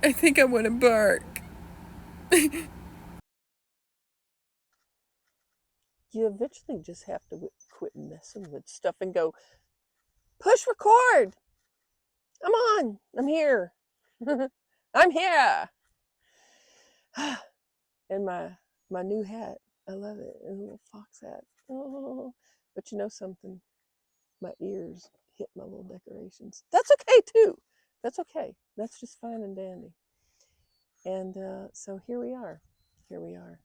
I think I want to bark. You eventually just have to quit messing with stuff and go, push record. I'm on. I'm here. I'm here. And my new hat. I love it. A little fox hat. Oh, but you know something? My ears hit my little decorations. That's okay too. That's okay. That's just fine and dandy. And so here we are. Here we are.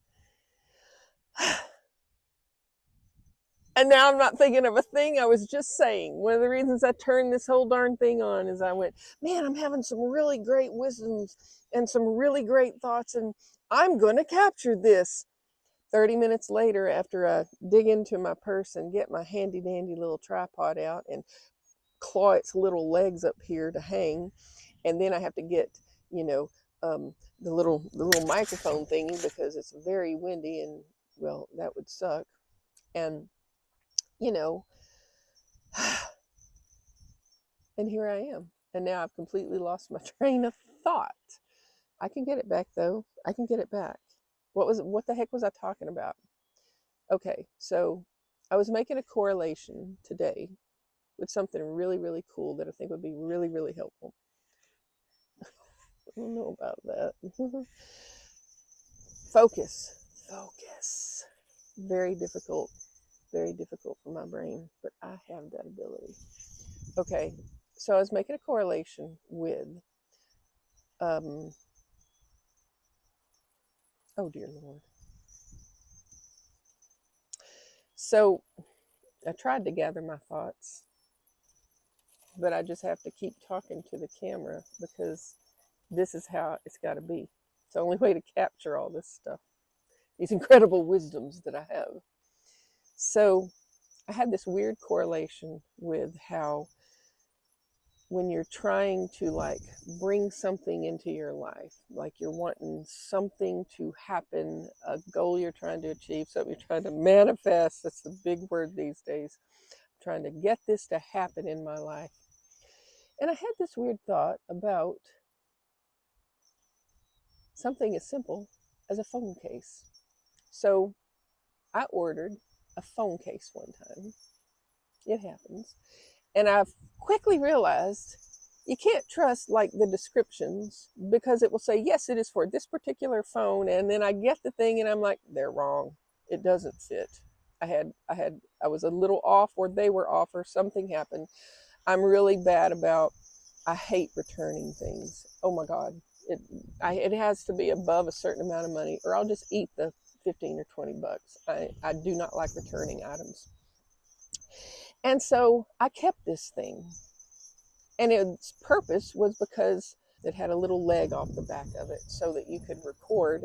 And now I'm not thinking of a thing I was just saying. One of the reasons I turned this whole darn thing on is I went, man, I'm having some really great wisdoms and some really great thoughts, and I'm going to capture this. 30 minutes later, after I dig into my purse and get my handy dandy little tripod out and claw its little legs up here to hang, and then I have to get, you know, the little microphone thingy because it's very windy and well, that would suck. And you know, and here I am. And now I've completely lost my train of thought. I can get it back though. I can get it back. What the heck was I talking about? Okay, so I was making a correlation today with something really, really cool that I think would be really, really helpful. I don't know about that. Focus. Focus. Very difficult for my brain, but I have that ability. Okay, so I was making a correlation with um, oh dear Lord. So I tried to gather my thoughts, but I just have to keep talking to the camera because this is how it's got to be. It's the only way to capture all this stuff, these incredible wisdoms that I have. So I had this weird correlation with how when you're trying to like bring something into your life, like you're wanting something to happen, a goal you're trying to achieve, something you're trying to manifest, that's the big word these days, trying to get this to happen in my life. And I had this weird thought about something as simple as a phone case. So I ordered a phone case one time. It happens. And I've quickly realized you can't trust like the descriptions because it will say, yes, it is for this particular phone. And then I get the thing and I'm like, they're wrong. It doesn't fit. I was a little off or they were off or something happened. I'm really bad about, I hate returning things. Oh my God. It, it has to be above a certain amount of money or I'll just eat the 15 or 20 bucks. I do not like returning items. And so I kept this thing. And its purpose was because it had a little leg off the back of it so that you could record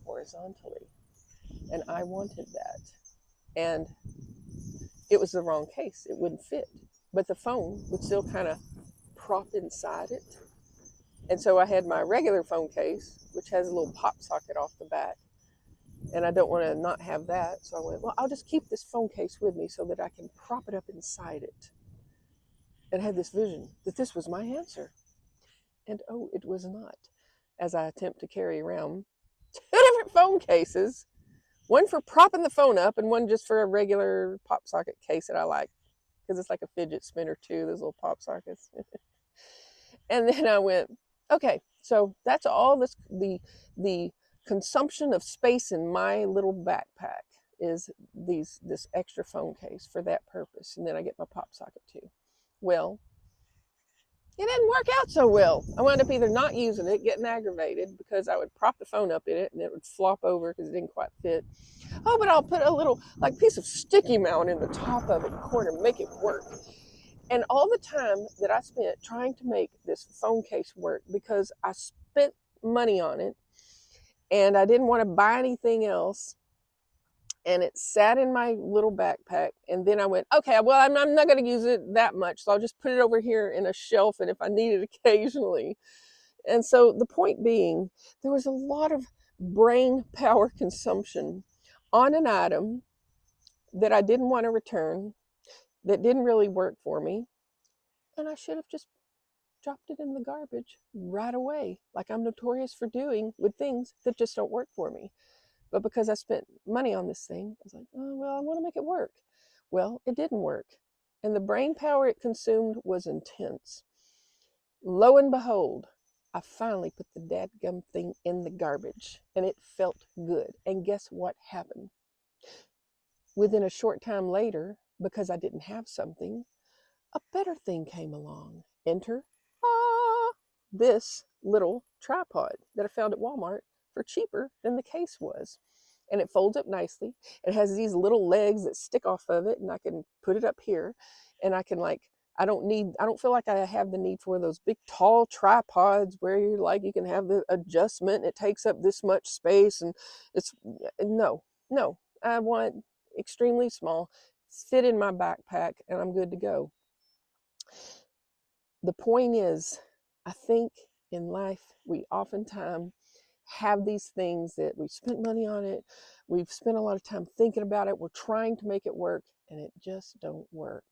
horizontally. And I wanted that. And it was the wrong case, it wouldn't fit. But the phone would still kind of prop inside it. And so I had my regular phone case, which has a little pop socket off the back. And I don't want to not have that. So I went, well, I'll just keep this phone case with me so that I can prop it up inside it. And I had this vision that this was my answer. And oh, it was not, as I attempt to carry around two different phone cases, one for propping the phone up and one just for a regular pop socket case that I like because it's like a fidget spinner too, those little pop sockets. And then I went, okay, so that's all the consumption of space in my little backpack is this extra phone case for that purpose. And then I get my pop socket too. Well, it didn't work out so well. I wound up either not using it, getting aggravated because I would prop the phone up in it and it would flop over because it didn't quite fit. Oh, but I'll put a little like piece of sticky mount in the top of it, corner, make it work. And all the time that I spent trying to make this phone case work because I spent money on it and I didn't want to buy anything else and it sat in my little backpack. And then I went, okay, well, I'm not going to use it that much. So I'll just put it over here in a shelf. And if I need it occasionally. And so the point being, there was a lot of brain power consumption on an item that I didn't want to return, that didn't really work for me. And I should have just dropped it in the garbage right away, like I'm notorious for doing with things that just don't work for me. But because I spent money on this thing, I was like, oh, well, I want to make it work. Well, it didn't work. And the brain power it consumed was intense. Lo and behold, I finally put the dadgum thing in the garbage and it felt good. And guess what happened? Within a short time later, because I didn't have something, a better thing came along. Enter this little tripod that I found at Walmart for cheaper than the case was. And it folds up nicely. It has these little legs that stick off of it, and I can put it up here, and I can I don't feel like I have the need for those big tall tripods where you're like, you can have the adjustment, it takes up this much space, and it's no. I want extremely small, fit in my backpack, and I'm good to go. The point is, I think in life we oftentimes have these things that we've spent money on it, we've spent a lot of time thinking about it, we're trying to make it work, and it just don't work.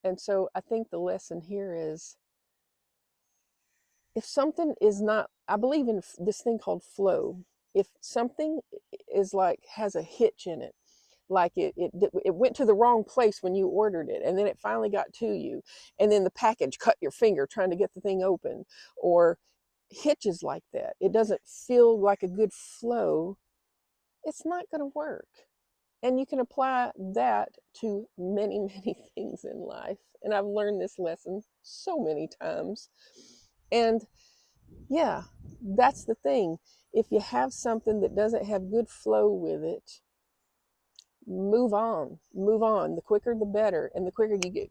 And so I think the lesson here is, if something is not, I believe in this thing called flow. If something is has a hitch in it, like it went to the wrong place when you ordered it, and then it finally got to you, and then the package cut your finger trying to get the thing open, or hitches like that, it doesn't feel like a good flow, it's not going to work. And you can apply that to many, many things in life. And I've learned this lesson so many times. And yeah, that's the thing. If you have something that doesn't have good flow with it, move on. Move on. The quicker, the better. And the quicker you get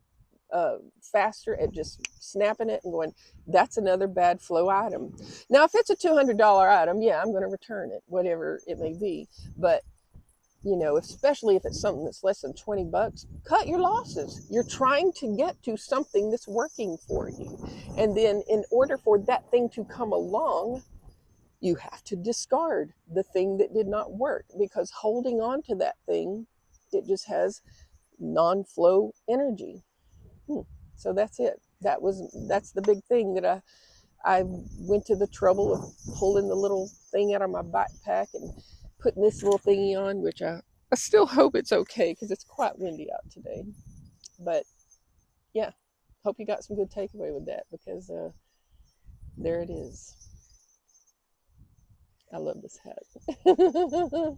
faster at just snapping it and going, that's another bad flow item. Now, if it's a $200 item, yeah, I'm going to return it, whatever it may be. But especially if it's something that's less than $20, cut your losses. You're trying to get to something that's working for you. And then in order for that thing to come along, you have to discard the thing that did not work, because holding on to that thing, it just has non-flow energy. So that's it. That's the big thing that I went to the trouble of pulling the little thing out of my backpack and putting this little thingy on, which I still hope it's okay because it's quite windy out today. But yeah, hope you got some good takeaway with that, because there it is. I love this hat.